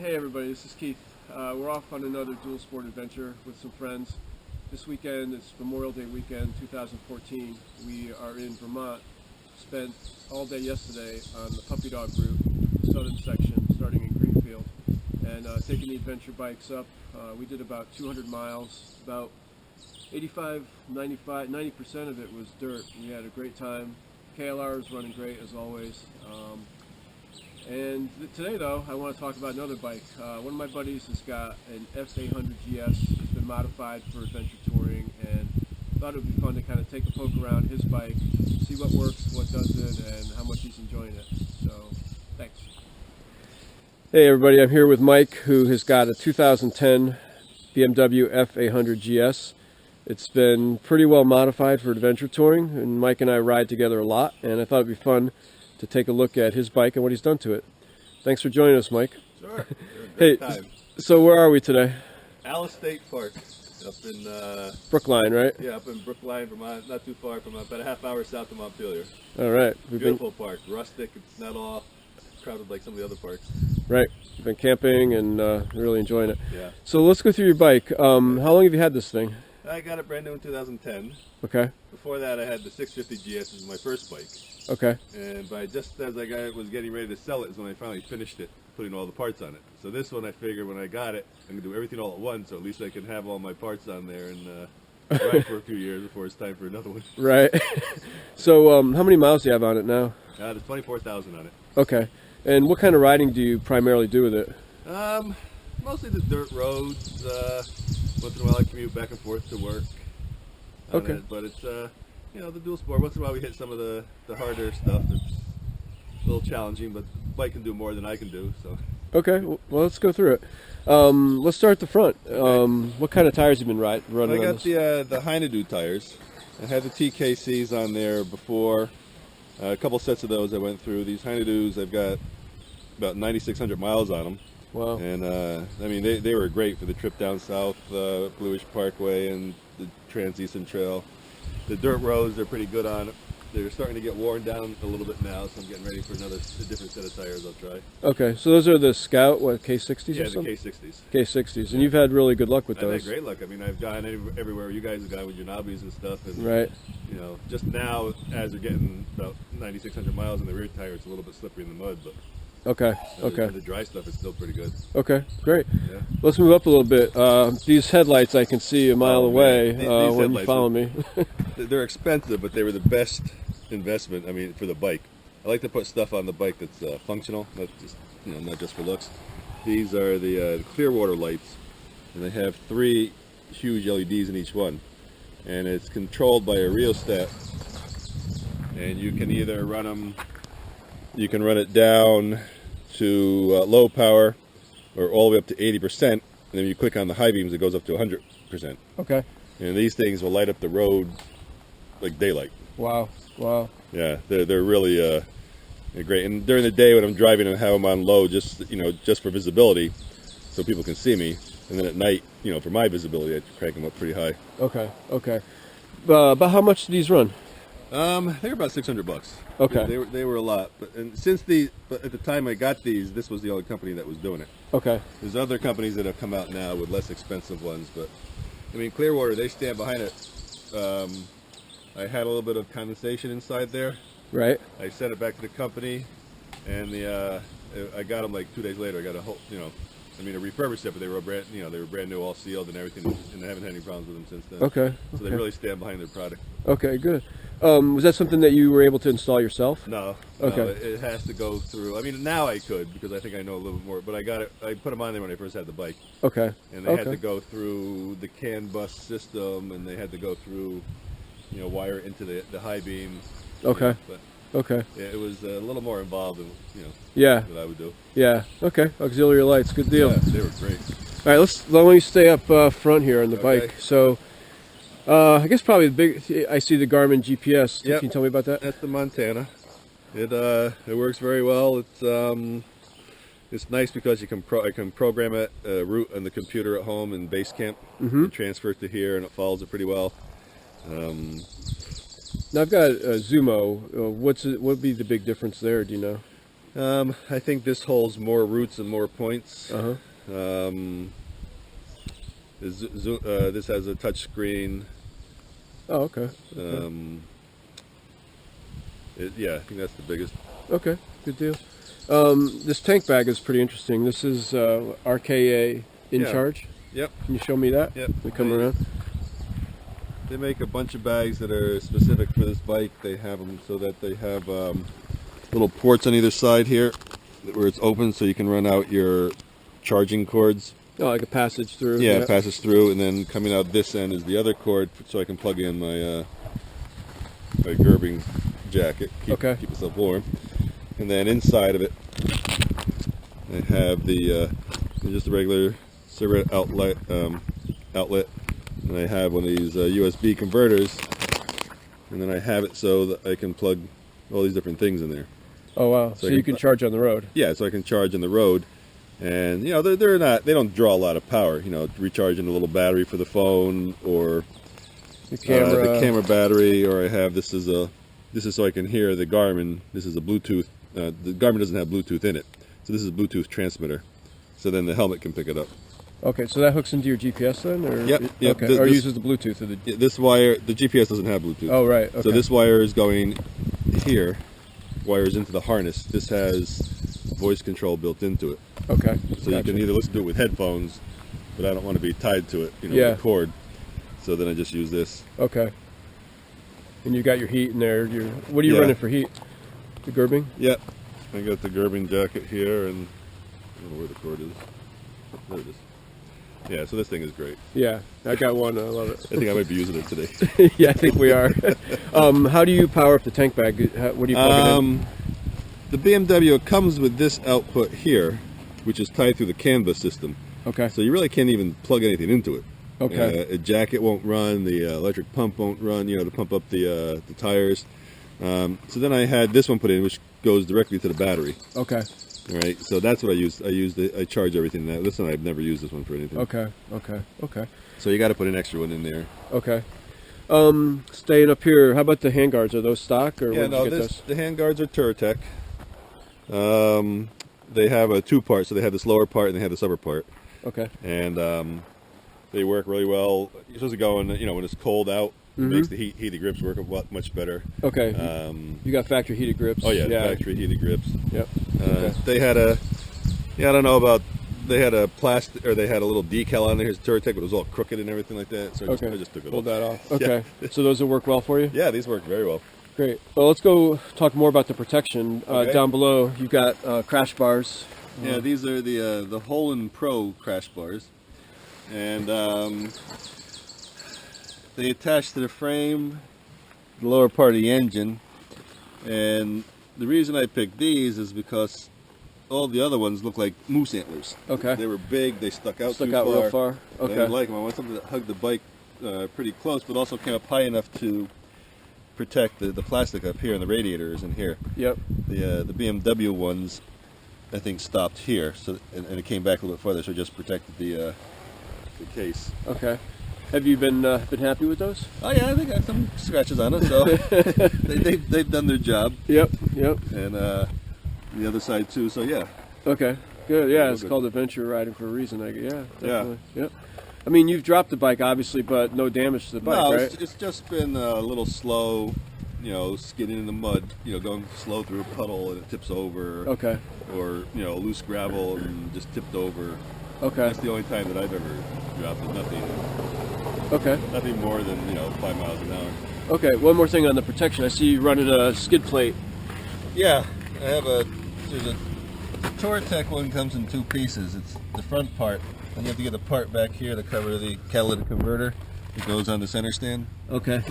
Hey everybody, this is Keith. We're off on another dual sport adventure with some friends. This weekend is Memorial Day weekend 2014. We are in Vermont. Spent all day yesterday on the puppy dog route, the southern section, starting in Greenfield, and taking the adventure bikes up. We did about 200 miles, about 85, 95, 90% of it was dirt. We had a great time. KLR is running great as always. And today though, I want to talk about another bike. One of my buddies has got an F800GS. It's been modified for adventure touring, and thought it would be fun to kind of take a poke around his bike, see what works, what doesn't, and how much he's enjoying it. So, thanks. Hey everybody, I'm here with Mike, who has got a 2010 BMW F800GS. It's been pretty well modified for adventure touring, and Mike and I ride together a lot, and I thought it'd be fun to take a look at his bike and what he's done to it. Thanks for joining us, Mike. Sure. Hey, time. So where are we today? Alice State Park, up in Brookline, right? Yeah, up in Brookline, Vermont. Not too far from about a half hour south of Montpelier. All right. Beautiful park, rustic. It's not all crowded like some of the other parks. Right. We've been camping and really enjoying it. Yeah. So let's go through your bike. How long have you had this thing? I got it brand new in 2010. Okay. Before that, I had the 650GS as my first bike. Okay. And just as I was getting ready to sell it is when I finally finished it, putting all the parts on it. So this one, I figured when I got it, I'm going to do everything all at once, so at least I can have all my parts on there and ride for a few years before it's time for another one. Right. So how many miles do you have on it now? There's 24,000 on it. Okay. And what kind of riding do you primarily do with it? Mostly the dirt roads. Once in a while I commute back and forth to work. Okay. But it's, you know, the dual sport. Once in a while we hit some of the harder stuff. It's a little challenging, but the bike can do more than I can do. So. Okay. Well, let's go through it. Let's start at the front. Okay. What kind of tires have you been running I on got this? the Hainedu tires. I had the TKCs on there before. A couple sets of those I went through. These Hainedus, I've got about 9,600 miles on them. Wow. And I mean, they were great for the trip down south, Bluish Parkway and the Trans-Eastern Trail. The dirt roads, they're pretty good on it. They're starting to get worn down a little bit now, so I'm getting ready for a different set of tires I'll try. Okay, so those are the Scout, what, K60s Yeah, or something? the K60s. K60s, and you've had really good luck with I've those. had great luck. I mean, I've gone everywhere you guys have gone with your knobbies and stuff. And, Right. you know, just now, as they're getting about 9,600 miles on the rear tire, it's a little bit slippery in the mud, but Okay, okay. the dry stuff is still pretty good. Okay, great. Yeah. Let's move up a little bit. These headlights I can see a mile away These when you headlights follow me. They're expensive, but they were the best investment. I mean, for the bike, I like to put stuff on the bike that's functional, not just for looks. These are the Clearwater lights, and they have 3 huge LEDs in each one, and it's controlled by a rheostat. And you can either run them, you can run it down to low power, or all the way up to 80%. And then when you click on the high beams, it goes up to 100%. Okay. And these things will light up the road like daylight. Wow, wow. Yeah, they're really they're great. And during the day when I'm driving and have them on low, just for visibility, so people can see me. And then at night, for my visibility, I crank them up pretty high. Okay, okay. About how much do these run? They were about $600. Okay. They were a lot, but at the time I got these, this was the only company that was doing it. Okay. There's other companies that have come out now with less expensive ones, but I mean Clearwater, they stand behind it. I had a little bit of condensation inside there. Right. I sent it back to the company, and I got them like 2 days later. I got a whole, I refurbished it, but they were brand new, all sealed and everything, and I haven't had any problems with them since then. Okay. So they really stand behind their product. Okay, good. Was that something that you were able to install yourself? No. Okay. It has to go through. I mean, now I could because I think I know a little bit more. But I put them on there when I first had the bike. Okay. And they had to go through the CAN bus system, and they had to go through, wire into the high beam. Okay. But okay. yeah, it was a little more involved than Yeah. that I would do. Yeah. Okay. Auxiliary lights. Good deal. Yeah, they were great. All right. Let me stay up front here on the bike. So, I guess probably I see the Garmin GPS. Yep. Can you tell me about that? That's the Montana. It works very well. It's nice because I can program it route on the computer at home in Basecamp and transfer it to here, and it follows it pretty well. Now I've got a Zumo. What would be the big difference there? Do you know? I think this holds more roots and more points. Uh-huh. This has a touch screen. Oh, okay. Yeah, I think that's the biggest. Okay, good deal. This tank bag is pretty interesting. This is RKA in charge. Yep. Can you show me that? Yep. We come around. They make a bunch of bags that are specific for this bike. They have them so that they have little ports on either side here where it's open so you can run out your charging cords. Oh, like a passage through. Yeah, it passes through, and then coming out this end is the other cord so I can plug in my my gerbing jacket, keep myself warm. And then inside of it I have the just a regular cigarette outlet, and I have one of these USB converters, and then I have it so that I can plug all these different things in there. Oh wow! So you can charge on the road. Yeah, so I can charge on the road, and you know they don't draw a lot of power. You know, recharging a little battery for the phone or the camera battery, or I have this is so I can hear the Garmin. This is a Bluetooth. The Garmin doesn't have Bluetooth in it, so this is a Bluetooth transmitter. So then the helmet can pick it up. Okay, so that hooks into your GPS then, or yep. Okay, or uses the Bluetooth of the. This wire, the GPS doesn't have Bluetooth. Oh right. Okay. So this wire is going here, wires into the harness. This has voice control built into it. Okay. So you can either listen to it with headphones, but I don't want to be tied to it, you know, with a cord. So then I just use this. Okay. And you got your heat in there. What are you running for heat? The gerbing? Yep. I got the gerbing jacket here, and I don't know where the cord is. There it is. Yeah, so this thing is great. Yeah, I got one. I love it. I think I might be using it today. Yeah, I think we are. How do you power up the tank bag? What do you plug it in? The BMW, it comes with this output here, which is tied through the canvas system. Okay. So you really can't even plug anything into it. Okay. A jacket won't run. The electric pump won't run. You know, to pump up the tires. So then I had this one put in, which goes directly to the battery. Okay. All right. So that's what I use. I charge everything now. This one I've never used this one for anything. Okay. So you got to put an extra one in there. Okay. Staying up here, how about the handguards? Are those stock or yeah? where'd you get those? The handguards are Turatec. They have a two-part, so they have this lower part and they have this upper part. Okay. And they work really well. You're supposed to go in, you know, when it's cold out. It makes the heated grips work a lot much better. Okay. You got factory heated grips. Oh yeah, factory heated grips. Yep. They had I don't know about. They had a plastic, or they had a little decal on there. Here's Turatec, but it was all crooked and everything like that. So I just took it Pulled that off. Okay. Yeah. So those will work well for you? Yeah, these work very well. Great. Well, let's go talk more about the protection. Down below, you've got crash bars. Yeah, these are the Holland Pro crash bars, and they attach to the frame, the lower part of the engine. And the reason I picked these is because all the other ones look like moose antlers. Okay. They were big. They stuck out real far. Okay. I didn't like them. I wanted something that hugged the bike pretty close, but also came up high enough to protect the plastic up here and the radiators in here. Yep. The BMW ones, I think, stopped here, so and it came back a little bit farther, so it just protected the case. Okay. Have you been happy with those? Oh yeah, I think I have some scratches on it, so they've done their job. Yep. And the other side too, so yeah. Okay. Good. Yeah, it's called adventure riding for a reason. Definitely. Yeah. I mean, you've dropped the bike, obviously, but no damage to the bike, right? It's just been a little slow, you know, skidding in the mud, you know, going slow through a puddle and it tips over. Okay. Or, you know, loose gravel and just tipped over. Okay. That's the only time that I've ever dropped it. Nothing more than, you know, 5 miles an hour. Okay. One more thing on the protection. I see you running a skid plate. Yeah. There's a Turatec one comes in two pieces. It's the front part. And you have to get a part back here to cover the catalytic converter. It goes on the center stand. Okay.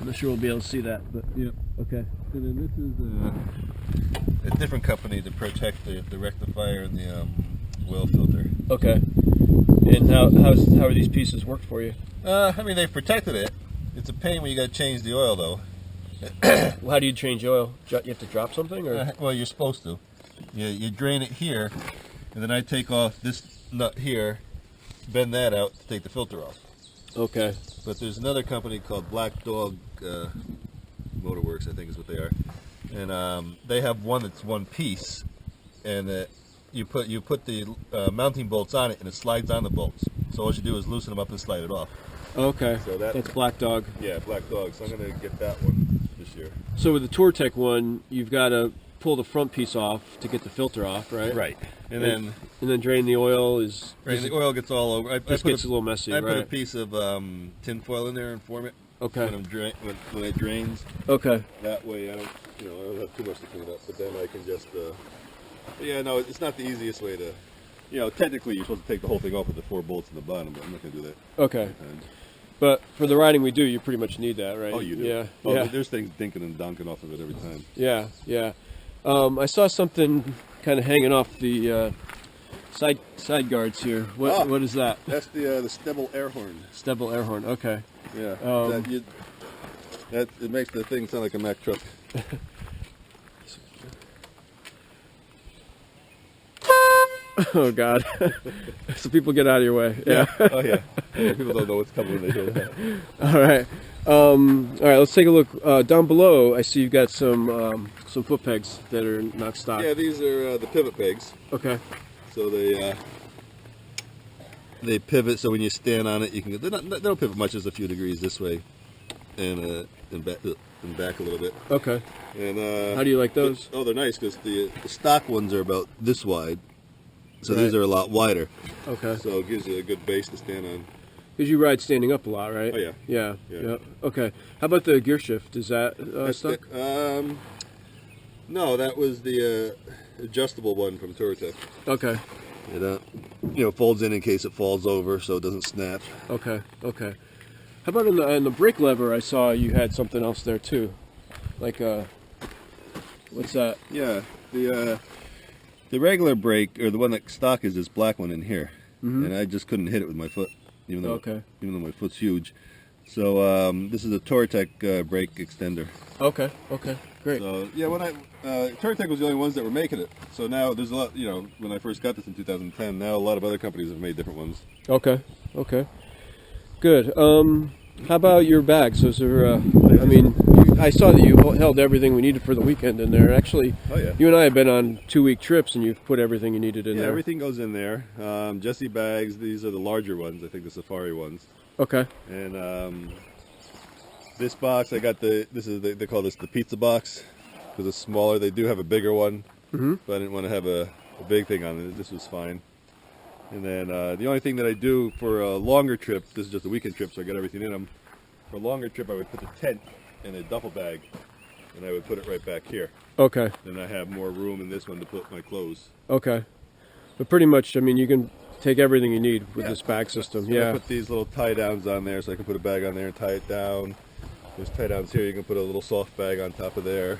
I'm not sure we'll be able to see that, but yeah. Okay. And then this is a different company to protect the rectifier and the oil filter. Okay. And how are these pieces worked for you? I mean, they've protected it. It's a pain when you got to change the oil, though. Well, how do you change oil? You have to drop something, or? Well, you're supposed to. You drain it here, and then I take off this nut here, bend that out to take the filter off. Okay. But there's another company called Black Dog Motorworks, I think is what they are, and they have one that's one piece, and you put the mounting bolts on it, and it slides on the bolts. So all you do is loosen them up and slide it off. Okay, So that's Black Dog. Yeah, Black Dog. So I'm going to get that one this year. So with the TourTech one, you've got to pull the front piece off to get the filter off, right? Right. And then drain the oil. The oil gets all over. This gets a little messy, I right? put a piece of tin foil in there and form it. Okay. When it drains. Okay. That way I don't have too much to clean up. But then I can just, yeah, no, it's not the easiest way to, technically you're supposed to take the whole thing off with the 4 bolts in the bottom, but I'm not going to do that. Okay. But for the riding we do, you pretty much need that, right? Oh, you do. Yeah. Oh, yeah. There's things dinking and donking off of it every time. Yeah. Yeah. I saw something kind of hanging off the side guards here. What is that? That's the Stebble air horn. Stebble air horn. Okay. Yeah. It makes the thing sound like a Mack truck. Oh God! So people get out of your way. Yeah. Oh yeah. People don't know what's coming when they hear that. All right. All right. Let's take a look down below. I see you've got some foot pegs that are not stock. Yeah, these are the pivot pegs. Okay. So they pivot. So when you stand on it, you can. They don't pivot much, just a few degrees this way, and back a little bit. Okay. And how do you like those? They're nice because the stock ones are about this wide. So right. These are a lot wider. Okay. So it gives you a good base to stand on. Because you ride standing up a lot, right? Oh yeah. Yeah. Yeah. Okay. How about the gear shift? Is that stuck? No, that was the adjustable one from TourTech. Okay. It folds in case it falls over, so it doesn't snap. Okay. Okay. How about in the brake lever? I saw you had something else there too, like what's that? Yeah. The regular brake, or the one that stock, is this black one in here, and I just couldn't hit it with my foot, even though my foot's huge. So this is a TourTech brake extender. Okay. Okay. Great. So yeah, when TourTech was the only ones that were making it. So now there's a lot. When I first got this in 2010, now a lot of other companies have made different ones. Okay. Okay. Good. How about your bags? Is there? I saw that you held everything we needed for the weekend in there. Actually, you and I have been on 2-week trips, and you've put everything you needed in there. Yeah, everything goes in there. Jesse bags. These are the larger ones. I think the Safari ones. Okay. And this box, I got they call this the pizza box because it's smaller. They do have a bigger one, but I didn't want to have a big thing on it. This was fine. And then the only thing that I do for a longer trip, this is just a weekend trip, so I got everything in them. For a longer trip, I would put the tent in a duffel bag, and I would put it right back here. Okay. Then I have more room in this one to put my clothes. Okay. But pretty much, you can take everything you need with this bag system. So I put these little tie downs on there, so I can put a bag on there and tie it down. There's tie downs here. You can put a little soft bag on top of there.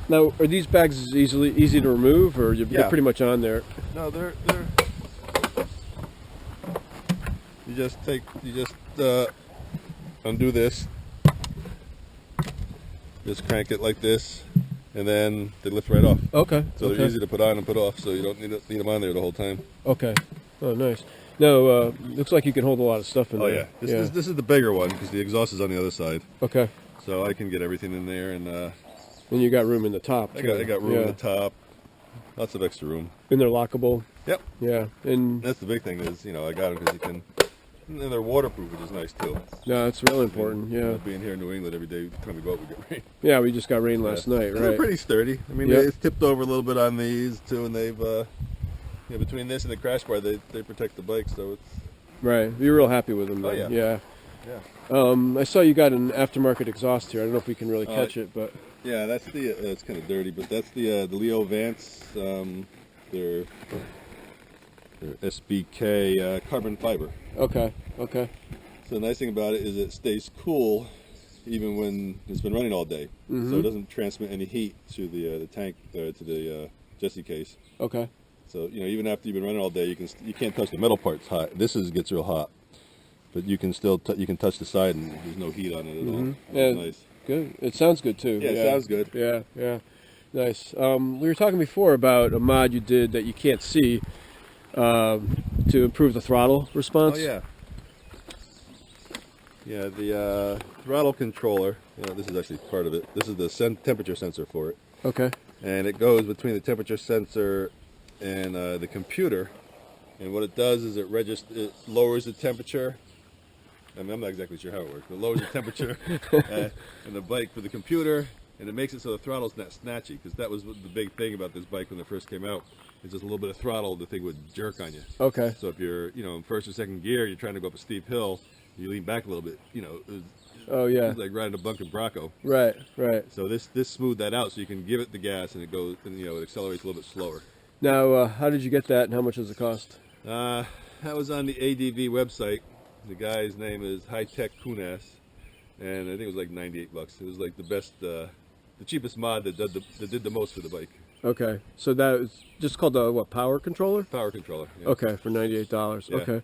Now, are these bags easy to remove, or they're pretty much on there? No, they're. You just undo this. Just crank it like this, and then they lift right off. Okay. So they're easy to put on and put off, so you don't need them on there the whole time. Okay. Oh, nice. No, looks like you can hold a lot of stuff in there. Oh yeah. This is the bigger one because the exhaust is on the other side. Okay. So I can get everything in there, and you got room in the top. I got room in the top. Lots of extra room. And they're lockable. Yep. Yeah. And that's the big thing is I got them because you can. And they're waterproof, which is nice too. No, it's really important. Yeah. Being here in New England every day, time we go out, we get rain. Yeah, we just got rain last night, right? They're pretty sturdy. It's tipped over a little bit on these too, and they've between this and the crash bar, they protect the bike, so it's right. You're real happy with them, though. Oh, yeah. Yeah. I saw you got an aftermarket exhaust here. I don't know if we can really catch it, but yeah, that's the it's kind of dirty, but that's the Leo Vance. They're SBK carbon fiber. Okay. Okay. So the nice thing about it is it stays cool even when it's been running all day, so it doesn't transmit any heat to the tank to the Jesse case. Okay. So even after you've been running all day, you can't touch the metal parts hot. This gets real hot, but you can still you can touch the side and there's no heat on it at all. Yeah, nice. Good. It sounds good too. Yeah, it sounds good. Yeah, yeah, nice. We were talking before about a mod you did that you can't see to improve the throttle response. Oh yeah. Yeah, the throttle controller. This is actually part of it. This is the temperature sensor for it. Okay. and it goes between the temperature sensor and the computer. And what it does is it lowers the temperature. I mean, I'm not exactly sure how it works, but it lowers the temperature in the bike for the computer, and it makes it so the throttle's not snatchy, because that was the big thing about this bike when it first came out. It's just a little bit of throttle, the thing would jerk on you. Okay. So if you're, in first or second gear, you're trying to go up a steep hill, you lean back a little bit, Oh yeah. It's like riding a bunking Bronco. Right, right. So this smoothed that out, so you can give it the gas, and it goes, and it accelerates a little bit slower. Now, how did you get that, and how much does it cost? That was on the ADV website. The guy's name is High Tech Kunas, and I think it was like $98. It was like the best, the cheapest mod that did the most for the bike. Okay, so that was just called the what, Power Controller? Power Controller. Yeah. Okay, for $98. Yeah. Okay.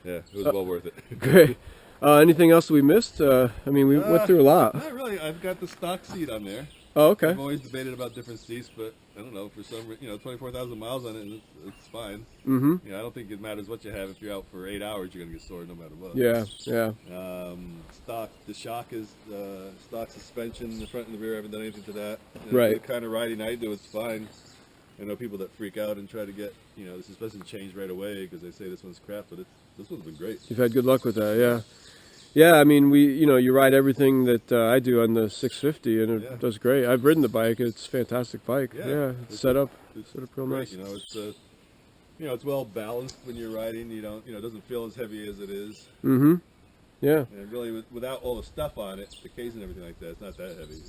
Yeah, it was well worth it. Great. Anything else we missed? I mean, we went through a lot. Not really. I've got the stock seat on there. Oh, okay. I've always debated about different seats, but I don't know. For some, 24,000 miles on it, it's fine. Mm-hmm. I don't think it matters what you have. If you're out for 8 hours, you're gonna get sore no matter what. Yeah, yeah. Stock. The shock is stock suspension in the front and the rear. I haven't done anything to that. Right. The kind of riding I do, it's fine. I know people that freak out and try to get the suspension changed right away because they say this one's crap, but this one's been great. You've had good luck with that, yeah. Yeah, I mean, you ride everything that I do on the 650, and it does great. I've ridden the bike; it's a fantastic bike. Yeah, it's set up real great. nice. It's well balanced when you're riding. You don't, it doesn't feel as heavy as it is. Mm-hmm. Yeah. And really, without all the stuff on it, the case and everything like that, it's not that heavy.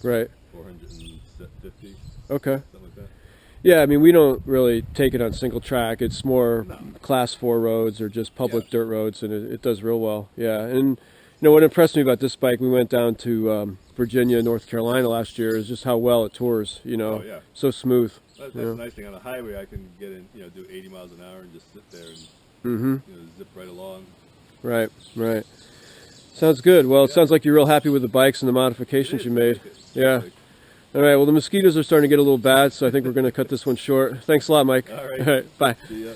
Right. 450. Okay. Something like that. Yeah, I mean, we don't really take it on single track. It's more class 4 roads or just public dirt roads, and it does real well. Yeah, and what impressed me about this bike, we went down to Virginia, North Carolina last year, is just how well it tours. Oh, yeah. So smooth. That's the nice thing on the highway. I can get in, do 80 miles an hour and just sit there and zip right along. Right, right. Sounds good. Well, it sounds like you're real happy with the bikes and the modifications you made. Yeah. All right, well, the mosquitoes are starting to get a little bad, so I think we're going to cut this one short. Thanks a lot, Mike. All right. All right, bye. See ya.